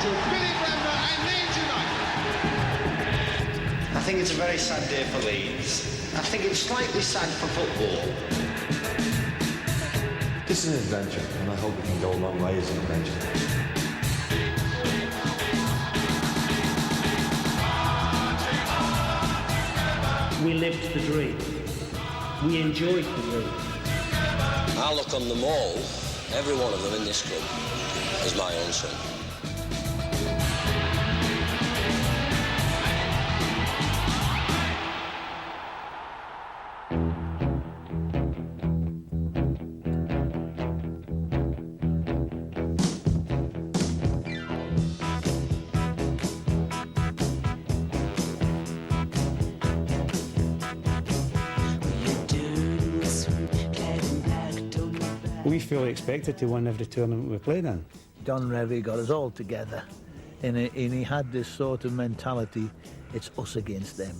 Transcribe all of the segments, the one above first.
I think it's a very sad day for Leeds. I think it's slightly sad for football. This is an adventure, and I hope it can go a long way as an adventure. We lived the dream. We enjoyed the dream. I look on them all, every one of them in this club, as my own son. We fully expected to win every tournament we played in. Don Revie got us all together, and he had this sort of mentality, it's us against them.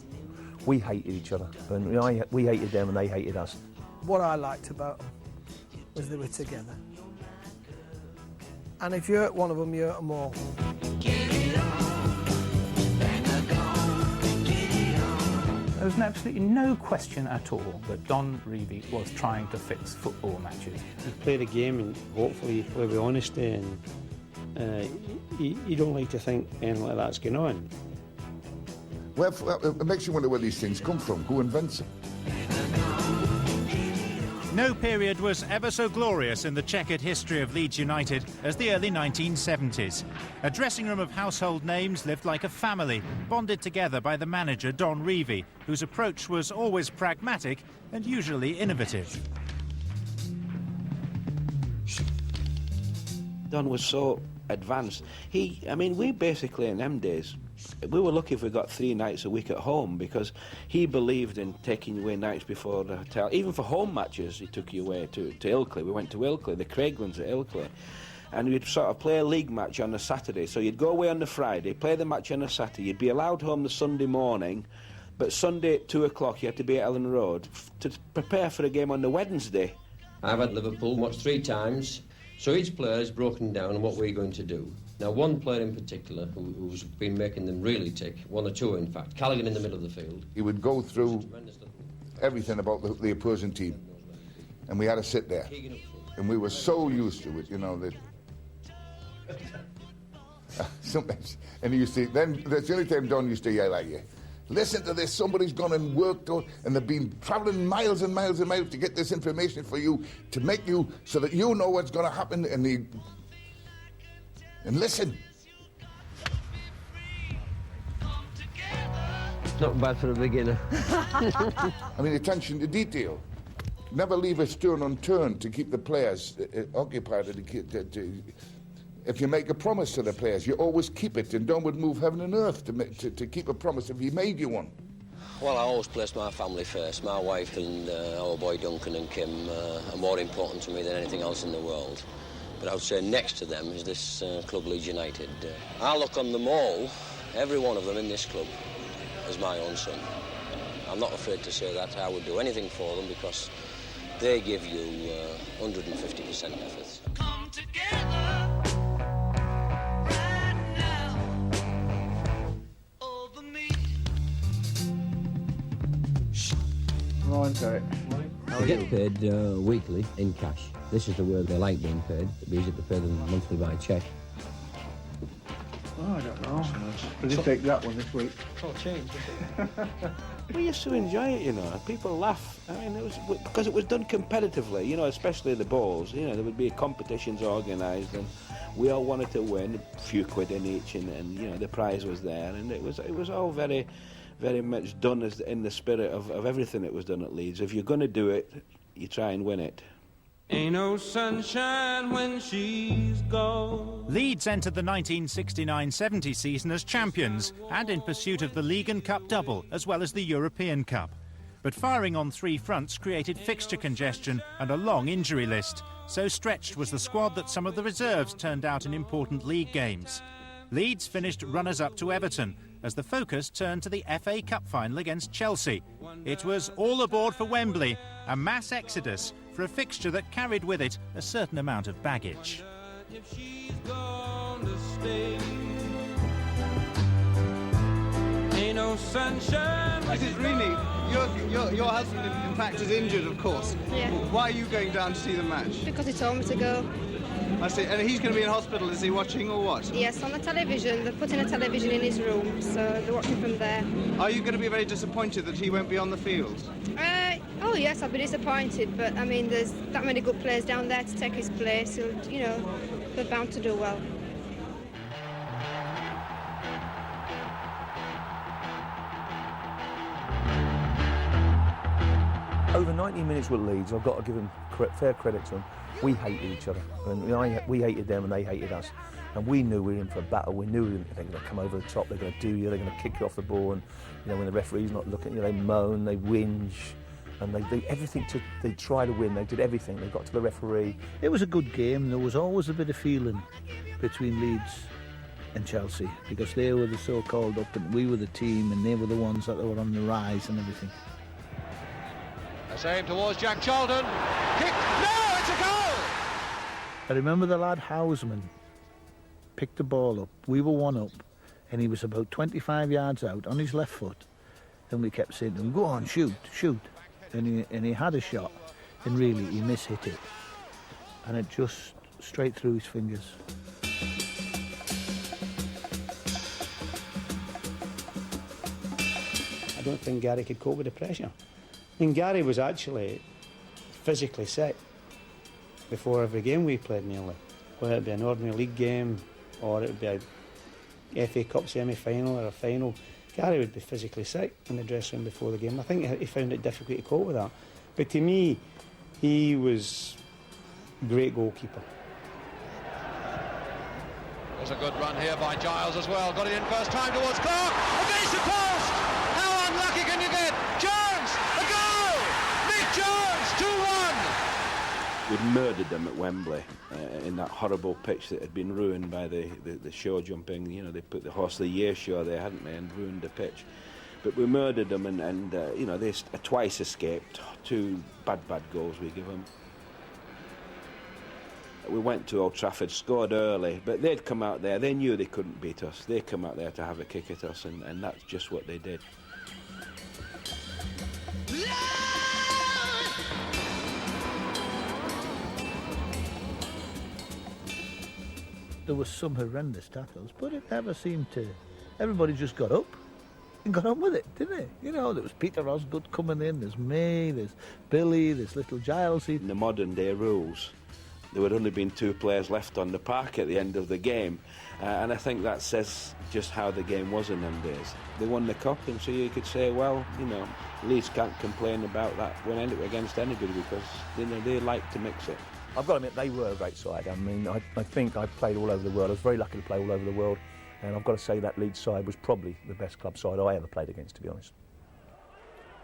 We hated each other, and we hated them and they hated us. What I liked about them was they were together. And if you hurt one of them, you hurt them all. There was absolutely no question at all that Don Revie was trying to fix football matches. You play the game and hopefully you play with honesty, and you don't like to think anything like that's going on. Well, it makes you wonder where these things come from, who invents them. No period was ever so glorious in the checkered history of Leeds United as the early 1970s. A dressing room of household names lived like a family, bonded together by the manager Don Revie, whose approach was always pragmatic and usually innovative. Don was so advanced. We basically in them days, we were lucky if we got 3 nights a week at home, because he believed in taking you away nights before the hotel. Even for home matches, he took you away to Ilkley. We went to Ilkley, the Craiglands at Ilkley. And we'd sort of play a league match on a Saturday. So you'd go away on the Friday, play the match on a Saturday. You'd be allowed home the Sunday morning, but Sunday at 2 o'clock you had to be at Ellen Road to prepare for a game on the Wednesday. I've had Liverpool watched 3 times, so each player is broken down on what we're going to do. Now, one player in particular who's been making them really tick, 1 or 2 in fact, Callaghan in the middle of the field. He would go through everything about the opposing team, and we had to sit there. And we were so used to it, you know, that... sometimes, and he used to, then that's the only time Don used to yell at you. Listen to this, somebody's gone and worked out, and they've been travelling miles and miles and miles to get this information for you, to make you, so that you know what's going to happen, and listen. Not bad for a beginner. I mean, attention to detail. Never leave a stone unturned to keep the players occupied. If you make a promise to the players, you always keep it, and Don would move heaven and earth to keep a promise if he made you one. Well, I always placed my family first. My wife and our boy Duncan and Kim are more important to me than anything else in the world. But I would say next to them is this club, Leeds United. I look on them all, every one of them in this club, as my own son. I'm not afraid to say that. I would do anything for them because they give you 150% effort. Come together right now over me. They get paid weekly in cash. This is the word they like being paid. It'd be easy to pay them monthly by cheque. Oh, I don't know. We did take that one this week. Oh, change. We used to enjoy it, you know. People laugh. I mean, it was because it was done competitively, you know, especially the balls. You know, there would be competitions organised, and we all wanted to win a few quid in each, and you know, the prize was there, and it was all very, very much done as in the spirit of everything that was done at Leeds. If you're going to do it, you try and win it. Ain't no sunshine when she's gone. Leeds entered the 1969-70 season as champions and in pursuit of the League and Cup double, as well as the European Cup. But firing on 3 fronts created fixture congestion and a long injury list. So stretched was the squad that some of the reserves turned out in important league games. Leeds finished runners-up to Everton as the focus turned to the FA Cup final against Chelsea. It was all aboard for Wembley, a mass exodus for a fixture that carried with it a certain amount of baggage. If she's gone to stay. no sunshine. Mrs. Reaney, your husband in fact is injured, of course. Yeah. Why are you going down to see the match? Because he told me to go. I see. And he's going to be in hospital, is he, watching or what? Yes, on the television. They're putting a television in his room, so they're watching from there. Are you going to be very disappointed that he won't be on the field? Oh yes, I'll be disappointed, but I mean, there's that many good players down there to take his place. So, you know, they're bound to do well. Over 90 minutes with Leeds, I've got to give them fair credit to them. We hated each other, and we hated them and they hated us. And we knew we were in for a battle. We knew they're going to come over the top, they're going to do you, they're going to kick you off the ball, and when the referee's not looking, they moan, they whinge, and they do everything they try to win. They did everything. They got to the referee. It was a good game. There was always a bit of feeling between Leeds and Chelsea, because they were the so-called up and we were the team, and they were the ones that were on the rise and everything. A save towards Jack Charlton. Kick. No, it's a goal! I remember the lad Houseman picked the ball up. We were 1 up, and he was about 25 yards out on his left foot, and we kept saying to him, "Go on, shoot, shoot." And he had a shot, and really he mishit it, and it just straight through his fingers. I don't think Gary could cope with the pressure. I mean, Gary was actually physically sick before every game we played nearly, whether it be an ordinary league game or it would be a FA Cup semi-final or a final. Gary would be physically sick in the dressing room before the game. I think he found it difficult to cope with that. But to me, he was a great goalkeeper. There's a good run here by Giles as well. Got it in first time towards Clark. Against the post! How unlucky can you get? Jones! A goal! Nick Jones! 2-1! We'd murdered them at Wembley in that horrible pitch that had been ruined by the show jumping. They put the Horse of the Year show there, hadn't they, and ruined the pitch. But we murdered them, and they twice escaped. 2 bad goals we give them. We went to Old Trafford, scored early, but they'd come out there. They knew they couldn't beat us. They come out there to have a kick at us, and that's just what they did. There was some horrendous tackles, but it never seemed to. Everybody just got up and got on with it, didn't they? There was Peter Osgood coming in, there's me, there's Billy, there's little Giles. In the modern day rules, there would only been 2 players left on the park at the end of the game, and I think that says just how the game was in them days. They won the cup, and so you could say, well, Leeds can't complain about that win against anybody, because they like to mix it. I've got to admit, they were a great side. I mean, I think I played all over the world. I was very lucky to play all over the world, and I've got to say that Leeds side was probably the best club side I ever played against, to be honest.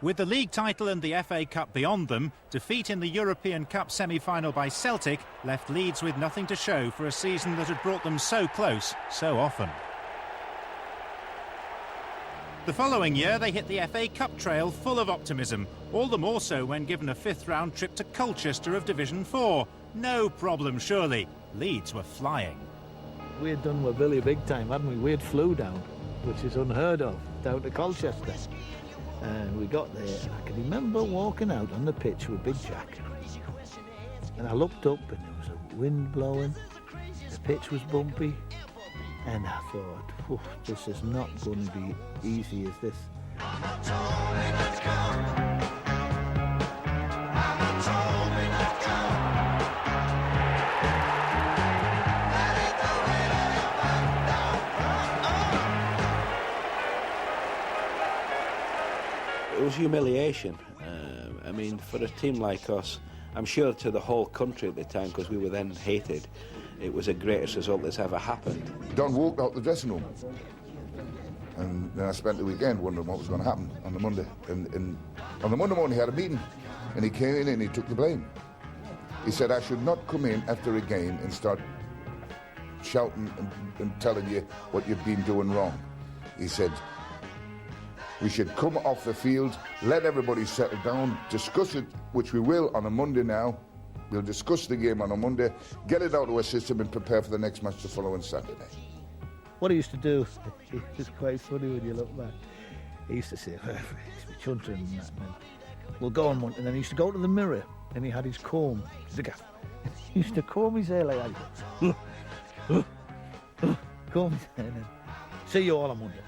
With the league title and the FA Cup beyond them, defeat in the European Cup semi-final by Celtic left Leeds with nothing to show for a season that had brought them so close so often. The following year, they hit the FA Cup trail full of optimism, all the more so when given a 5th-round trip to Colchester of Division 4. No problem, surely. Leeds were flying. We had done with Billy big time, hadn't we? We had flew down, which is unheard of, down to Colchester. And we got there, and I can remember walking out on the pitch with Big Jack. And I looked up, and there was a wind blowing, the pitch was bumpy, and I thought, this is not going to be easy as this. It was humiliation. I mean, for a team like us, I'm sure to the whole country at the time, because we were then hated, it was the greatest result that's ever happened. Don walked out the dressing room, and then I spent the weekend wondering what was going to happen on the Monday. And on the Monday morning he had a meeting, and he came in and he took the blame. He said, I should not come in after a game and start shouting and telling you what you've been doing wrong. He said, we should come off the field, let everybody settle down, discuss it, which we will on a Monday now. We'll discuss the game on a Monday, get it out of our system and prepare for the next match the following Saturday. What he used to do, it's quite funny when you look back, he used to say, he used to be chuntering and that, and then we'll go on one, and then he used to go to the mirror, and he had his comb. He used to comb his hair like that. Comb his hair, and then, see you all on Monday.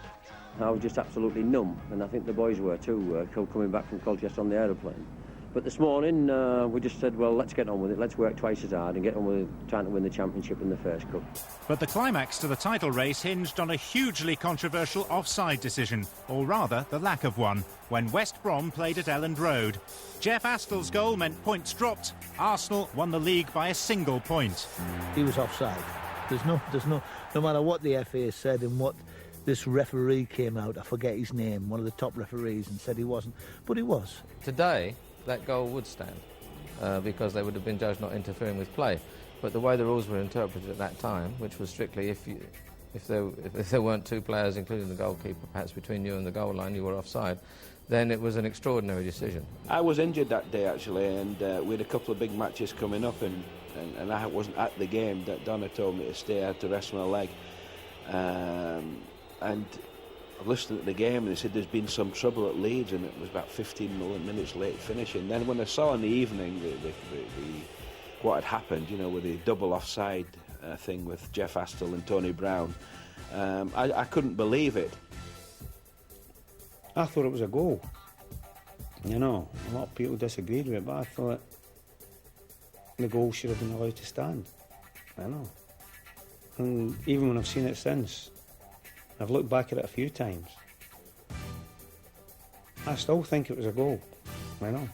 I was just absolutely numb, and I think the boys were too, coming back from Colchester on the aeroplane. But this morning, we just said, well, let's get on with it. Let's work twice as hard and get on with trying to win the Championship in the first cup. But the climax to the title race hinged on a hugely controversial offside decision, or rather, the lack of one, when West Brom played at Elland Road. Jeff Astl's goal meant points dropped. Arsenal won the league by a single point. He was offside. No matter what the FA said and what this referee came out, I forget his name, one of the top referees, and said he wasn't, but he was. Today, that goal would stand because they would have been judged not interfering with play. But the way the rules were interpreted at that time, which was strictly if there weren't two players, including the goalkeeper, perhaps between you and the goal line, you were offside, then it was an extraordinary decision. I was injured that day, actually, and we had a couple of big matches coming up, and I wasn't at the game. Donna told me to stay. I had to rest my leg. And I listened to the game, and they said there's been some trouble at Leeds, and it was about 15 minutes late finishing. Then when I saw in the evening what had happened, you know, with the double offside thing with Jeff Astle and Tony Brown, I couldn't believe it. I thought it was a goal. You know, a lot of people disagreed with it, but I thought the goal should have been allowed to stand. I know. And even when I've seen it since, I've looked back at it a few times. I still think it was a goal. I know.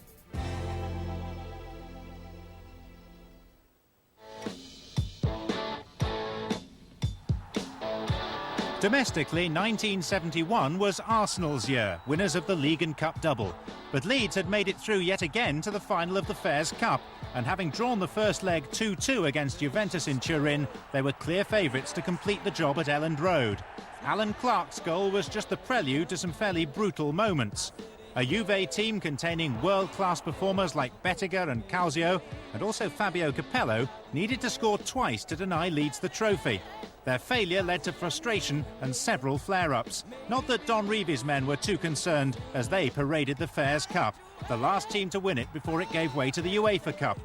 Domestically, 1971 was Arsenal's year, winners of the League and Cup double. But Leeds had made it through yet again to the final of the Fairs Cup, and having drawn the first leg 2-2 against Juventus in Turin, they were clear favourites to complete the job at Elland Road. Alan Clark's goal was just the prelude to some fairly brutal moments. A Juve team containing world-class performers like Bettiger and Calzio, and also Fabio Capello, needed to score twice to deny Leeds the trophy. Their failure led to frustration and several flare-ups. Not that Don Revie's men were too concerned, as they paraded the Fairs Cup, the last team to win it before it gave way to the UEFA Cup.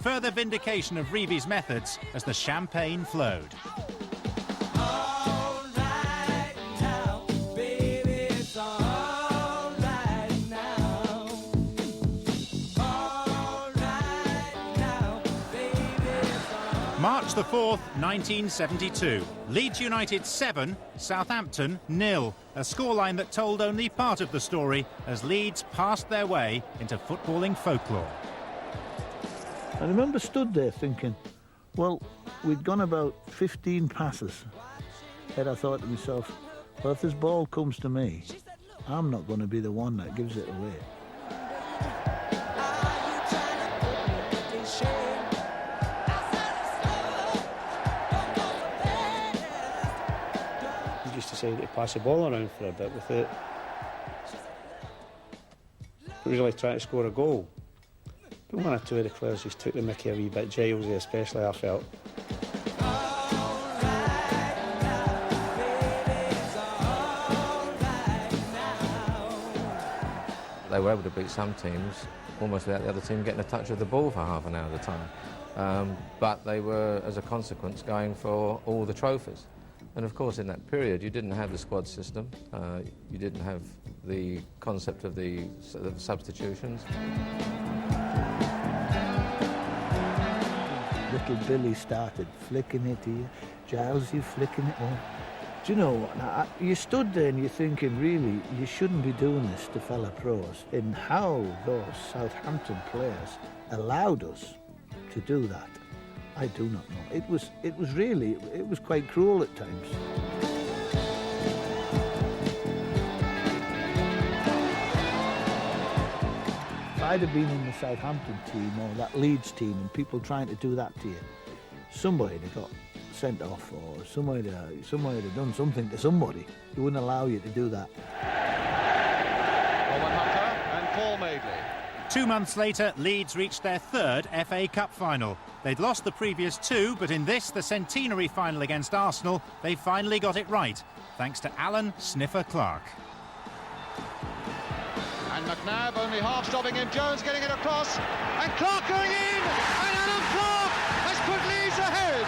Further vindication of Revie's methods as the champagne flowed. March the 4th, 1972. Leeds United 7, Southampton 0. A scoreline that told only part of the story as Leeds passed their way into footballing folklore. I remember stood there thinking, well, we'd gone about 15 passes. And I thought to myself, well, if this ball comes to me, I'm not going to be the one that gives it away. Used to say to pass the ball around for a bit with it. Really trying to score a goal. But one or two of the players just took the mickey a wee bit, Giles especially, I felt. They were able to beat some teams almost without the other team getting a touch of the ball for half an hour at a time. But they were, as a consequence, going for all the trophies. And of course, in that period, you didn't have the squad system. You didn't have the concept of the substitutions. Little Billy started flicking it here. Giles, you flicking it on. Do you know what? Now, you stood there and you're thinking, really, you shouldn't be doing this to fellow pros. And how those Southampton players allowed us to do that, I do not know. It was quite cruel at times. If I'd have been in the Southampton team or that Leeds team and people trying to do that to you, somebody had got sent off or somebody had done something to somebody who wouldn't allow you to do that. Robert Hunter and Paul Madeley. 2 months later, Leeds reached their third FA Cup final. They'd lost the previous two, but in this, the centenary final against Arsenal, they finally got it right, thanks to Alan Sniffer Clark. And McNabb only half stopping him. Jones getting it across. And Clark going in. And Alan Clark has put Leeds ahead.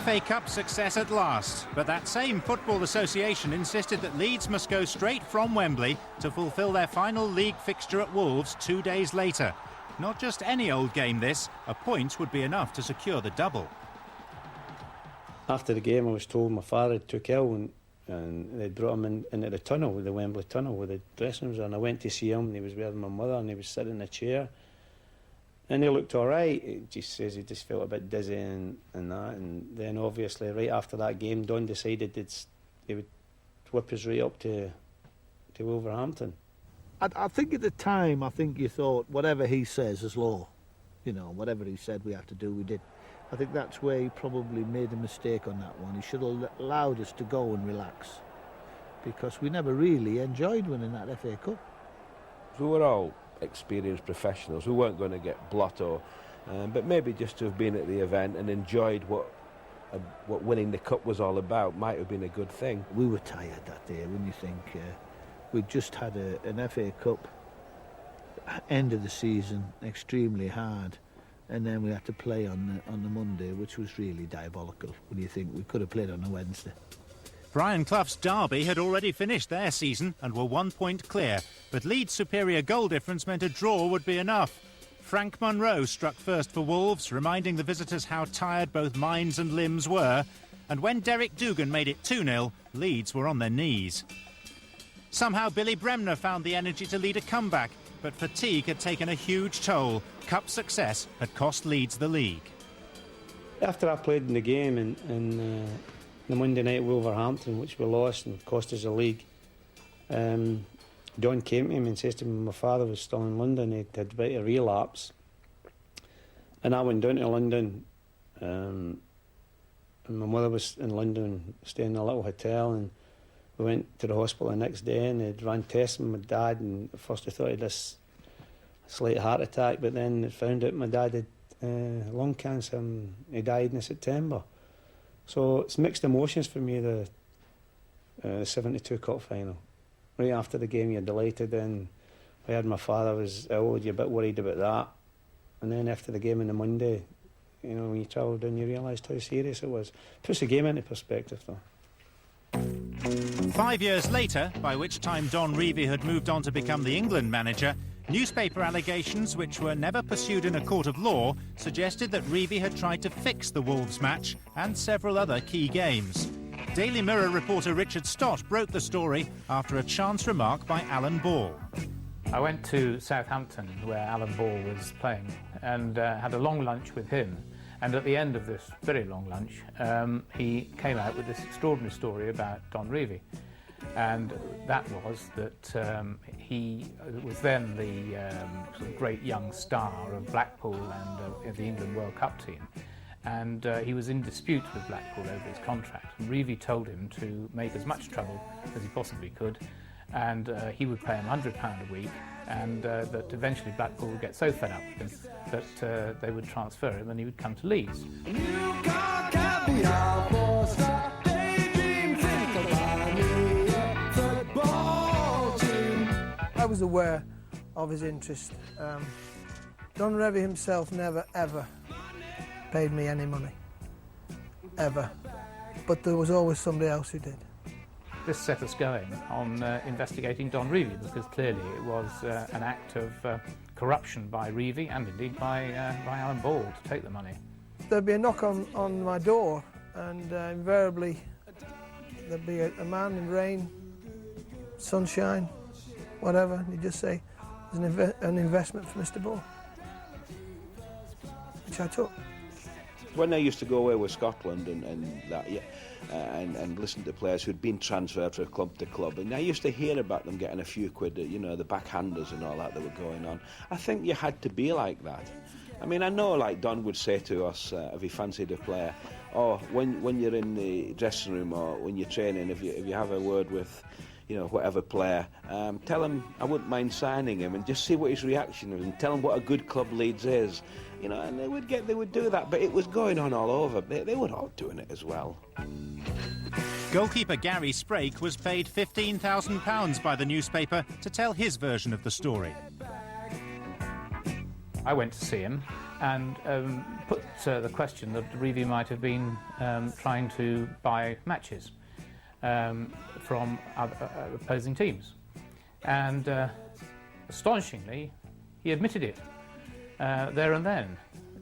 FA Cup success at last, but that same Football Association insisted that Leeds must go straight from Wembley to fulfil their final league fixture at Wolves 2 days later. Not just any old game this, a point would be enough to secure the double. After the game I was told my father had took ill and they'd brought him into the tunnel, the Wembley tunnel where the dressing rooms are, and I went to see him and he was with my mother and he was sitting in a chair. And he looked all right. He just says he just felt a bit dizzy and that. And then obviously right after that game, Don decided he would whip us right up to Wolverhampton. I think at the time, I think you thought whatever he says is law. You know, whatever he said we had to do, we did. I think that's where he probably made a mistake on that one. He should have allowed us to go and relax, because we never really enjoyed winning that FA Cup. We were all experienced professionals. We weren't going to get blotto, but maybe just to have been at the event and enjoyed what winning the cup was all about might have been a good thing. We were tired that day when you think we'd just had an FA Cup end of the season, extremely hard, and then we had to play on the Monday, which was really diabolical when you think we could have played on a Wednesday. Brian Clough's Derby had already finished their season and were 1 point clear, but Leeds' superior goal difference meant a draw would be enough. Frank Munro struck first for Wolves, reminding the visitors how tired both minds and limbs were, and when Derek Dugan made it 2-0, Leeds were on their knees. Somehow Billy Bremner found the energy to lead a comeback, but fatigue had taken a huge toll. Cup success had cost Leeds the league. After I played in the game and the Monday night at Wolverhampton, which we lost and cost us the league, Don came to him and says to me my father was still in London. He'd had a bit of relapse, and I went down to London, and my mother was in London staying in a little hotel, and we went to the hospital the next day and they'd ran tests with my dad, and at first I thought he had this slight heart attack, but then they found out my dad had lung cancer and he died in September. So it's mixed emotions for me, the 72 Cup final. Right after the game you're delighted, and I heard my father was ill, you're a bit worried about that. And then after the game on the Monday, you know, when you travelled down you realised how serious it was. Puts the game into perspective though. 5 years later, by which time Don Revie had moved on to become the England manager, newspaper allegations, which were never pursued in a court of law, suggested that Revie had tried to fix the Wolves match and several other key games. Daily Mirror reporter Richard Stott broke the story after a chance remark by Alan Ball. I went to Southampton, where Alan Ball was playing, and had a long lunch with him. And at the end of this very long lunch, he came out with this extraordinary story about Don Revie. And that was that he was then the sort of great young star of Blackpool and the England World Cup team. And he was in dispute with Blackpool over his contract. And Revie told him to make as much trouble as he possibly could, and he would pay him £100 a week, and that eventually Blackpool would get so fed up with him that they would transfer him and he would come to Leeds. I was aware of his interest. Don Revie himself never, ever paid me any money. Ever. But there was always somebody else who did. This set us going on investigating Don Revie, because clearly it was an act of corruption by Revie and indeed by Alan Ball to take the money. There'd be a knock on my door, and invariably there'd be a man in rain, sunshine, whatever, and he'd just say, "There's an investment for Mr. Ball," which I took. When I used to go away with Scotland and that, yeah, and listen to players who'd been transferred from club to club, and I used to hear about them getting a few quid, you know, the backhanders and all that were going on. I think you had to be like that. I mean, I know, like Don would say to us if he fancied a player, or when you're in the dressing room or when you're training, if you have a word with, you know, whatever player, tell him I wouldn't mind signing him, and just see what his reaction is, and tell him what a good club Leeds is, you know, and they would do that. But it was going on all over. They were all doing it as well. Goalkeeper Gary Sprake was paid £15,000 by the newspaper to tell his version of the story. I went to see him and put the question that Revie might have been trying to buy matches from opposing teams. And astonishingly, he admitted it there and then.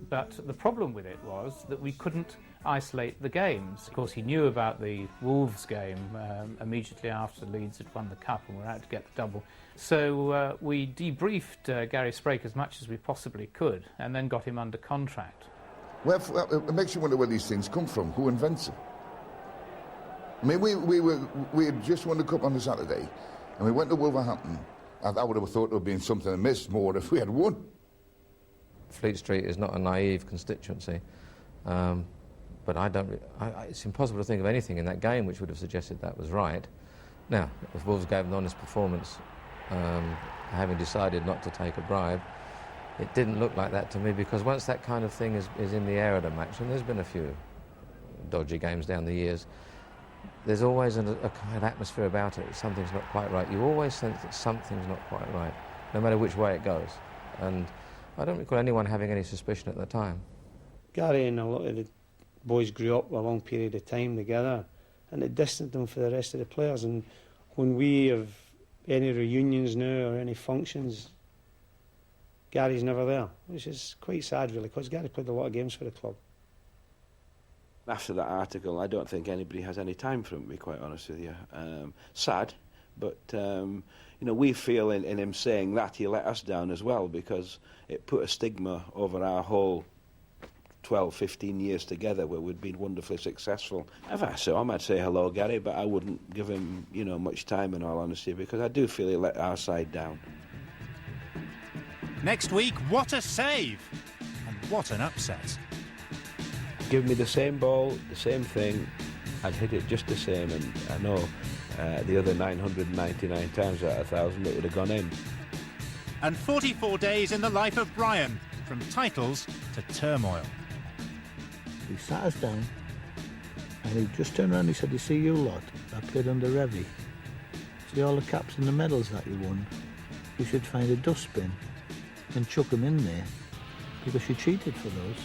But the problem with it was that we couldn't isolate the games. Of course, he knew about the Wolves game immediately after Leeds had won the Cup and were out to get the double. So we debriefed Gary Sprake as much as we possibly could and then got him under contract. Well, it makes you wonder where these things come from. Who invents them? I mean, we had just won the Cup on the Saturday and we went to Wolverhampton. I would have thought there would have been something amiss more if we had won. Fleet Street is not a naive constituency. But it's impossible to think of anything in that game which would have suggested that was right. Now, if Wolves gave an honest performance, having decided not to take a bribe, it didn't look like that to me, because once that kind of thing is in the air at a match, and there's been a few dodgy games down the years, there's always a kind of atmosphere about it. Something's not quite right. You always sense that something's not quite right, no matter which way it goes. And I don't recall anyone having any suspicion at the time. Gary and a lot of the boys grew up a long period of time together, and it distanced them from the rest of the players. And when we have any reunions now or any functions, Gary's never there, which is quite sad really, because Gary played a lot of games for the club. After that article, I don't think anybody has any time for him, to be quite honest with you. Sad, but you know, we feel in him saying that he let us down as well, because it put a stigma over our whole 12, 15 years together where we'd been wonderfully successful. If I saw him, I'd say hello, Gary, but I wouldn't give him, you know, much time, in all honesty, because I do feel he let our side down. Next week, what a save! And what an upset. Give me the same ball, the same thing, I'd hit it just the same, and I know the other 999 times out of 1,000 it would have gone in. And 44 days in the life of Brian, from titles to turmoil. He sat us down and he just turned around and he said, "You see, you lot, I played under Revie. See all the caps and the medals that you won? You should find a dustbin and chuck them in there, because you cheated for those."